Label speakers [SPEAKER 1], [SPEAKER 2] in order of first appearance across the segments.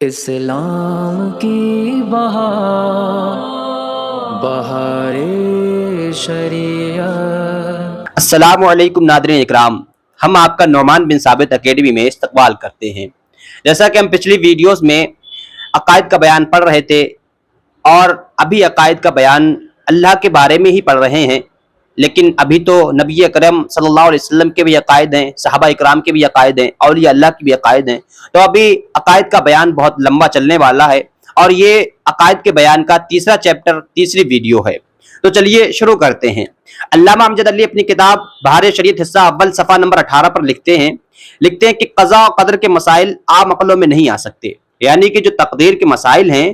[SPEAKER 1] اسلام کی بہار شریعت۔
[SPEAKER 2] السلام علیکم ناظرین اکرام، ہم آپ کا نعمان بن ثابت اکیڈمی میں استقبال کرتے ہیں۔ جیسا کہ ہم پچھلی ویڈیوز میں عقائد کا بیان پڑھ رہے تھے اور ابھی عقائد کا بیان اللہ کے بارے میں ہی پڑھ رہے ہیں، لیکن ابھی تو نبی اکرم صلی اللہ علیہ وسلم کے بھی عقائد ہیں، صحابہ اکرام کے بھی عقائد ہیں، اولیاء اللہ کے بھی عقائد ہیں۔ تو ابھی عقائد کا بیان بہت لمبا چلنے والا ہے اور یہ عقائد کے بیان کا تیسرا چیپٹر، تیسری ویڈیو ہے۔ تو چلیے شروع کرتے ہیں۔ علامہ امجد علی اپنی کتاب بہار شریعت حصہ اول صفحہ نمبر 18 پر لکھتے ہیں کہ قضاء و قدر کے مسائل عام عقلوں میں نہیں آ سکتے، یعنی کہ جو تقدیر کے مسائل ہیں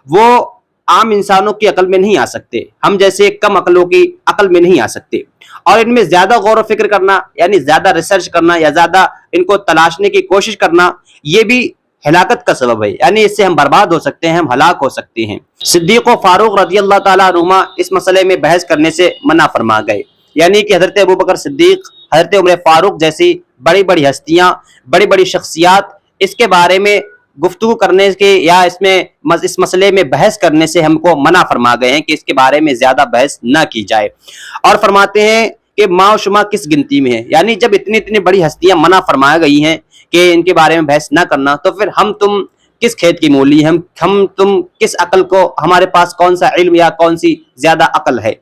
[SPEAKER 2] وہ عام انسانوں کی عقل میں نہیں آ سکتے، ہم جیسے کم عقلوں کی عقل میں نہیں آ سکتے، اور ان میں زیادہ غور و فکر کرنا، یعنی زیادہ ریسرچ کرنا یا زیادہ ان کو تلاشنے کی کوشش کرنا، یہ بھی ہلاکت کا سبب ہے، یعنی اس سے ہم برباد ہو سکتے ہیں، ہم ہلاک ہو سکتے ہیں۔ صدیق و فاروق رضی اللہ تعالیٰ عنہما اس مسئلے میں بحث کرنے سے منع فرما گئے، یعنی کہ حضرت ابوبکر صدیق، حضرت عمر فاروق جیسی بڑی بڑی ہستیاں، بڑی بڑی شخصیات اس کے بارے میں گفتگو کرنے کے یا اس مسئلے میں بحث کرنے سے ہم کو منع فرما گئے ہیں کہ اس کے بارے میں زیادہ بحث نہ کی جائے، اور فرماتے ہیں کہ ما و شما کس گنتی میں ہے، یعنی جب اتنی بڑی ہستیاں منع فرمایا گئی ہیں کہ ان کے بارے میں بحث نہ کرنا، تو پھر ہم تم کس کھیت کی مولی، ہم تم کس عقل کو، ہمارے پاس کون سا علم یا کون سی زیادہ عقل ہے۔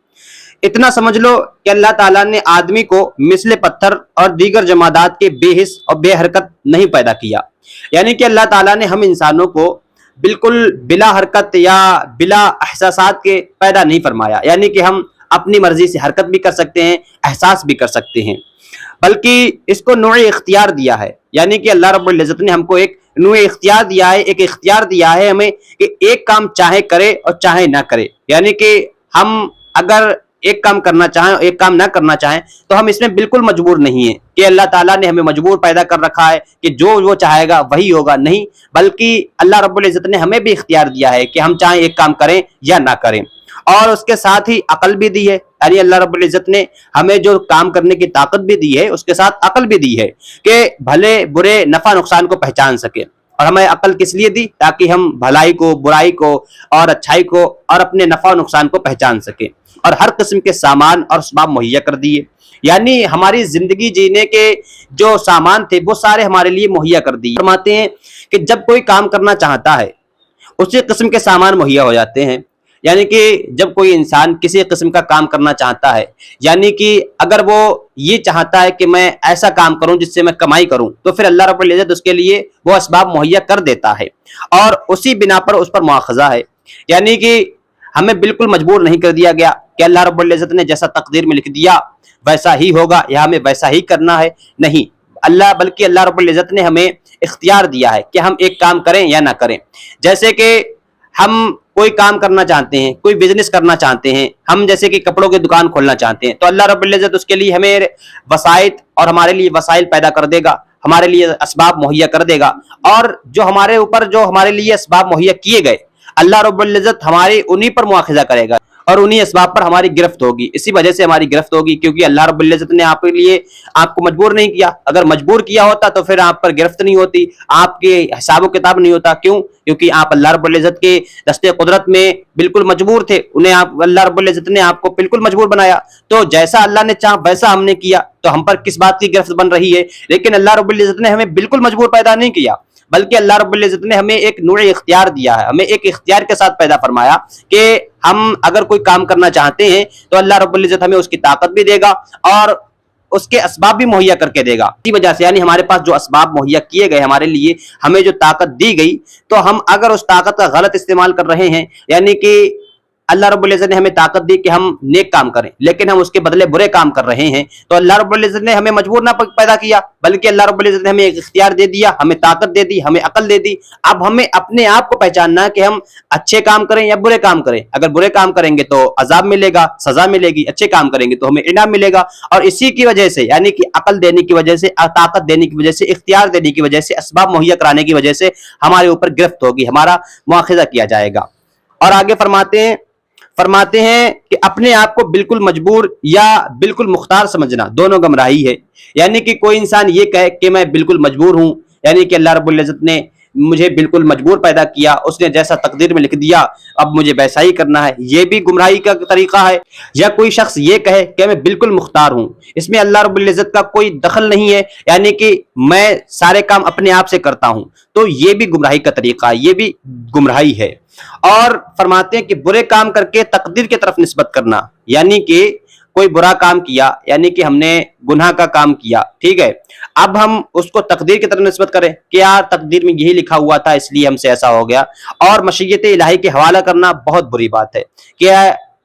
[SPEAKER 2] اتنا سمجھ لو کہ اللہ تعالیٰ نے آدمی کو مثل پتھر اور دیگر جمادات کے بے حس اور بے حرکت نہیں پیدا کیا، یعنی کہ اللہ تعالیٰ نے ہم انسانوں کو بالکل بلا حرکت یا بلا احساسات کے پیدا نہیں فرمایا، یعنی کہ ہم اپنی مرضی سے حرکت بھی کر سکتے ہیں، احساس بھی کر سکتے ہیں، بلکہ اس کو نوع اختیار دیا ہے، یعنی کہ اللہ رب العزت نے ہم کو ایک نوع اختیار دیا ہے، ایک اختیار دیا ہے ہمیں کہ ایک کام چاہے کرے اور چاہے نہ کرے، یعنی کہ ہم اگر ایک کام کرنا چاہیں اور ایک کام نہ کرنا چاہیں تو ہم اس میں بالکل مجبور نہیں ہیں کہ اللہ تعالیٰ نے ہمیں مجبور پیدا کر رکھا ہے کہ جو وہ چاہے گا وہی ہوگا، نہیں، بلکہ اللہ رب العزت نے ہمیں بھی اختیار دیا ہے کہ ہم چاہیں ایک کام کریں یا نہ کریں، اور اس کے ساتھ ہی عقل بھی دی ہے، یعنی اللہ رب العزت نے ہمیں جو کام کرنے کی طاقت بھی دی ہے اس کے ساتھ عقل بھی دی ہے کہ بھلے برے نفع نقصان کو پہچان سکے۔ اور ہمیں عقل کس لیے دی؟ تاکہ ہم بھلائی کو، برائی کو اور اچھائی کو اور اپنے نفع و نقصان کو پہچان سکیں، اور ہر قسم کے سامان اور اسباب مہیا کر دیے، یعنی ہماری زندگی جینے کے جو سامان تھے وہ سارے ہمارے لیے مہیا کر دیے۔ فرماتے ہیں کہ جب کوئی کام کرنا چاہتا ہے اسی قسم کے سامان مہیا ہو جاتے ہیں، یعنی کہ جب کوئی انسان کسی قسم کا کام کرنا چاہتا ہے، یعنی کہ اگر وہ یہ چاہتا ہے کہ میں ایسا کام کروں جس سے میں کمائی کروں، تو پھر اللہ رب العزت اس کے لیے وہ اسباب مہیا کر دیتا ہے، اور اسی بنا پر اس پر مواخذہ ہے، یعنی کہ ہمیں بالکل مجبور نہیں کر دیا گیا کہ اللہ رب العزت نے جیسا تقدیر میں لکھ دیا ویسا ہی ہوگا یا ہمیں ویسا ہی کرنا ہے، نہیں، بلکہ اللہ رب العزت نے ہمیں اختیار دیا ہے کہ ہم ایک کام کریں یا نہ کریں۔ جیسے کہ ہم کوئی کام کرنا چاہتے ہیں، کوئی بزنس کرنا چاہتے ہیں، ہم جیسے کہ کپڑوں کی دکان کھولنا چاہتے ہیں، تو اللہ رب العزت اس کے لیے ہمیں وسائط اور ہمارے لیے وسائل پیدا کر دے گا، ہمارے لیے اسباب مہیا کر دے گا، اور جو ہمارے لیے اسباب مہیا کیے گئے اللہ رب العزت ہماری انہی پر مواخذہ کرے گا اور انہی اسباب پر ہماری گرفت ہوگی، اسی وجہ سے ہماری گرفت ہوگی، کیونکہ اللہ رب العزت نے آپ کو مجبور نہیں کیا، اگر مجبور کیا ہوتا تو پھر آپ پر گرفت نہیں ہوتی، آپ کے حساب و کتاب نہیں ہوتا، کیوں؟ کیونکہ آپ اللہ رب العزت کے دست قدرت میں بالکل مجبور تھے، اللہ رب العزت نے آپ کو بالکل مجبور بنایا، تو جیسا اللہ نے چاہا ویسا ہم نے کیا، تو ہم پر کس بات کی گرفت بن رہی ہے؟ لیکن اللہ رب العزت نے ہمیں بالکل مجبور پیدا نہیں کیا، بلکہ اللہ رب العزت نے ہمیں ایک نوع اختیار دیا ہے، ہمیں ایک اختیار کے ساتھ پیدا فرمایا کہ ہم اگر کوئی کام کرنا چاہتے ہیں تو اللہ رب العزت ہمیں اس کی طاقت بھی دے گا اور اس کے اسباب بھی مہیا کر کے دے گا۔ اسی وجہ سے یعنی ہمارے پاس جو اسباب مہیا کیے گئے ہمارے لیے، ہمیں جو طاقت دی گئی، تو ہم اگر اس طاقت کا غلط استعمال کر رہے ہیں، یعنی کہ اللہ رب العزت نے ہمیں طاقت دی کہ ہم نیک کام کریں لیکن ہم اس کے بدلے برے کام کر رہے ہیں، تو اللہ رب العزت نے ہمیں مجبور نہ پیدا کیا، بلکہ اللہ رب العزت نے ہمیں ایک اختیار دے دیا، ہمیں طاقت دے دی، ہمیں عقل دے دی۔ اب ہمیں اپنے آپ کو پہچاننا ہے کہ ہم اچھے کام کریں یا برے کام کریں، اگر برے کام کریں گے تو عذاب ملے گا، سزا ملے گی، اچھے کام کریں گے تو ہمیں انعام ملے گا، اور اسی کی وجہ سے یعنی کہ عقل دینے کی وجہ سے، طاقت دینے کی وجہ سے، اختیار دینے کی وجہ سے، اسباب مہیا کرانے کی وجہ سے ہمارے اوپر گرفت ہوگی، ہمارا مواخذہ کیا جائے گا۔ اور آگے فرماتے ہیں کہ اپنے آپ کو بالکل مجبور یا بالکل مختار سمجھنا دونوں گمراہی ہے، یعنی کہ کوئی انسان یہ کہے کہ میں بالکل مجبور ہوں، یعنی کہ اللہ رب العزت نے مجھے بالکل مجبور پیدا کیا، اس نے جیسا تقدیر میں لکھ دیا اب مجھے ویسا ہی کرنا ہے، یہ بھی گمراہی کا طریقہ ہے۔ یا کوئی شخص یہ کہے کہ میں بالکل مختار ہوں، اس میں اللہ رب العزت کا کوئی دخل نہیں ہے، یعنی کہ میں سارے کام اپنے آپ سے کرتا ہوں، تو یہ بھی گمراہی کا طریقہ ہے، یہ بھی گمراہی ہے۔ اور فرماتے ہیں کہ برے کام کر کے تقدیر کی طرف نسبت کرنا، یعنی کہ کوئی برا کام کیا، یعنی کہ ہم نے گناہ کا کام کیا، ٹھیک ہے، اب ہم اس کو تقدیر کی طرف نسبت کریں کہ یار تقدیر میں یہی لکھا ہوا تھا اس لیے ہم سے ایسا ہو گیا، اور مشیت الہی کے حوالہ کرنا بہت بری بات ہے کہ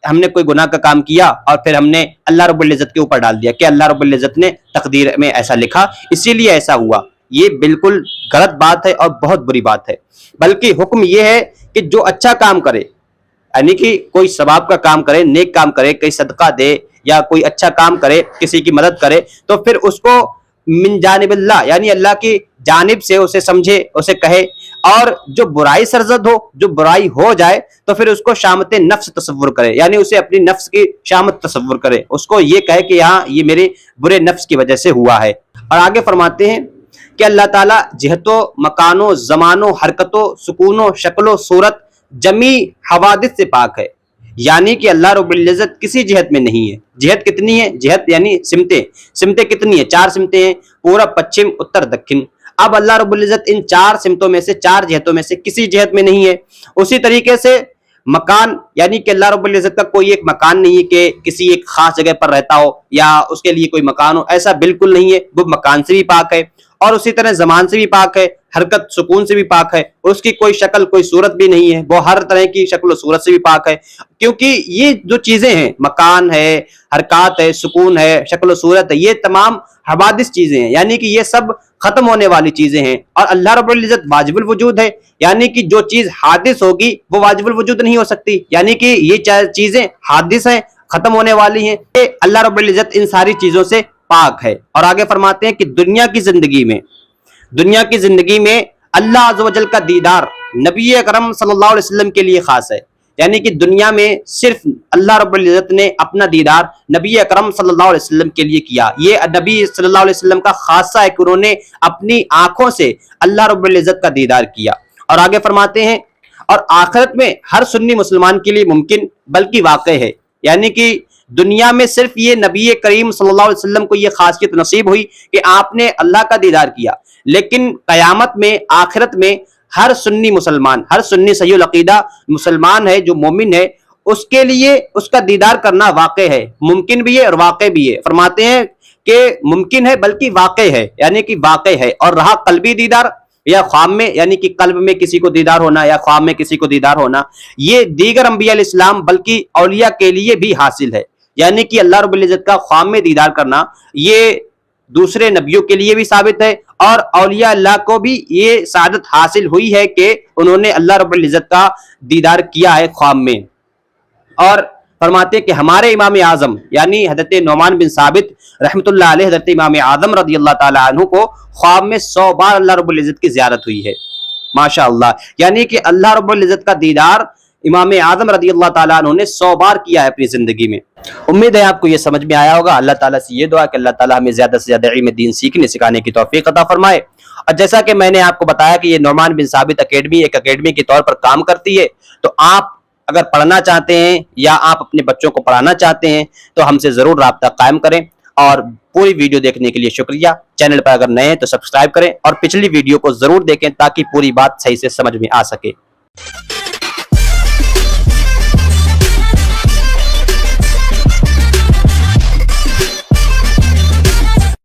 [SPEAKER 2] ہم نے کوئی گناہ کا کام کیا اور پھر ہم نے اللہ رب العزت کے اوپر ڈال دیا کہ اللہ رب العزت نے تقدیر میں ایسا لکھا اسی لیے ایسا ہوا۔ یہ بالکل غلط بات ہے اور بہت بری بات ہے، بلکہ حکم یہ ہے کہ جو اچھا کام کرے، یعنی کہ کوئی ثواب کا کام کرے، نیک کام کرے، کوئی صدقہ دے یا کوئی اچھا کام کرے، کسی کی مدد کرے، تو پھر اس کو من جانب اللہ، یعنی اللہ کی جانب سے اسے سمجھے، اسے کہے، اور جو برائی سرزد ہو، جو برائی ہو جائے تو پھر اس کو شامت نفس تصور کرے، یعنی اسے اپنی نفس کی شامت تصور کرے، اس کو یہ کہے کہ ہاں یہ میرے برے نفس کی وجہ سے ہوا ہے۔ اور آگے فرماتے ہیں کہ اللہ تعالیٰ جہت و مکان و زمان و حرکت و سکون و شکل و صورت جمی حوادث سے پاک ہے، یعنی کہ اللہ رب العزت کسی جہت میں نہیں ہے۔ جہت کتنی ہے؟ جہت یعنی سمتیں کتنی ہیں؟ 4 سمتیں ہیں، پورب، پچھم، اتر، دکن۔ اب اللہ رب العزت ان 4 سمتوں میں سے، 4 جہتوں میں سے کسی جہت میں نہیں ہے۔ اسی طریقے سے مکان، یعنی کہ اللہ رب العزت کا کوئی ایک مکان نہیں ہے کہ کسی ایک خاص جگہ پر رہتا ہو یا اس کے لیے کوئی مکان ہو، ایسا بالکل نہیں ہے، وہ مکان سے بھی پاک ہے، اور اسی طرح زمان سے بھی پاک ہے، حرکت سکون سے بھی پاک ہے، اس کی کوئی شکل کوئی صورت بھی نہیں ہے، وہ ہر طرح کی شکل و صورت سے بھی پاک ہے، کیونکہ یہ جو چیزیں ہیں، مکان ہے، حرکات ہے، سکون ہے، شکل و صورت ہے، یہ تمام حوادث چیزیں ہیں، یعنی کہ یہ سب ختم ہونے والی چیزیں ہیں، اور اللہ رب العزت واجب الوجود ہے، یعنی کہ جو چیز حادث ہوگی وہ واجب الوجود نہیں ہو سکتی، یعنی کہ یہ چیزیں حادث ہیں، ختم ہونے والی ہیں، اللہ رب العزت ان ساری چیزوں سے پاک ہے۔ اور آگے فرماتے ہیں کہ دنیا کی زندگی میں اللہ عز و جل کا دیدار نبی اکرم صلی اللہ علیہ وسلم کے لیے خاص ہے، یعنی کہ دنیا میں صرف اللہ رب العزت نے اپنا دیدار نبی اکرم صلی اللہ علیہ وسلم کے لیے کیا، یہ نبی صلی اللہ علیہ وسلم کا خاصہ ہے کہ انہوں نے اپنی آنکھوں سے اللہ رب العزت کا دیدار کیا۔ اور آگے فرماتے ہیں اور آخرت میں ہر سنی مسلمان کے لیے ممکن بلکہ واقع ہے، یعنی کہ دنیا میں صرف یہ نبی کریم صلی اللہ علیہ وسلم کو یہ خاصیت نصیب ہوئی کہ آپ نے اللہ کا دیدار کیا، لیکن قیامت میں، آخرت میں ہر سنی مسلمان، ہر سنی صحیح العقیدہ مسلمان ہے جو مومن ہے، اس کے لیے اس کا دیدار کرنا واقع ہے، ممکن بھی ہے اور واقع بھی ہے۔ فرماتے ہیں کہ ممکن ہے بلکہ واقع ہے، یعنی کہ واقع ہے۔ اور رہا قلبی دیدار یا خواب میں، یعنی کہ قلب میں کسی کو دیدار ہونا یا خواب میں کسی کو دیدار ہونا، یہ دیگر انبیاء علیہ السلام بلکہ اولیاء کے لیے بھی حاصل ہے، یعنی کہ اللہ رب العزت کا خواب میں دیدار کرنا یہ دوسرے نبیوں کے لیے بھی ثابت ہے، اور اولیاء اللہ کو بھی یہ سعادت حاصل ہوئی ہے کہ انہوں نے اللہ رب العزت کا دیدار کیا ہے خواب میں۔ اور فرماتے ہیں کہ ہمارے امام اعظم یعنی حضرت نعمان بن ثابت رحمۃ اللہ علیہ، حضرت امام اعظم رضی اللہ تعالی عنہ کو خواب میں 100 بار اللہ رب العزت کی زیارت ہوئی ہے، ماشاءاللہ، یعنی کہ اللہ رب العزت کا دیدار امام اعظم رضی اللہ تعالیٰ عنہ نے 100 بار کیا ہے اپنی زندگی میں۔ امید ہے آپ کو یہ سمجھ میں آیا ہوگا۔ اللہ تعالیٰ سے یہ دعا کہ اللہ تعالیٰ ہمیں زیادہ سے زیادہ علم دین سیکھنے سکھانے کی توفیق عطا فرمائے۔ اور جیسا کہ میں نے آپ کو بتایا کہ یہ نعمان بن ثابت اکیڈمی ایک اکیڈمی کے طور پر کام کرتی ہے، تو آپ اگر پڑھنا چاہتے ہیں یا آپ اپنے بچوں کو پڑھانا چاہتے ہیں تو ہم سے ضرور رابطہ قائم کریں۔ اور پوری ویڈیو دیکھنے کے لیے شکریہ۔ چینل پر اگر نئے ہیں تو سبسکرائب کریں اور پچھلی ویڈیو کو ضرور دیکھیں تاکہ پوری بات صحیح سے سمجھ میں آ سکے۔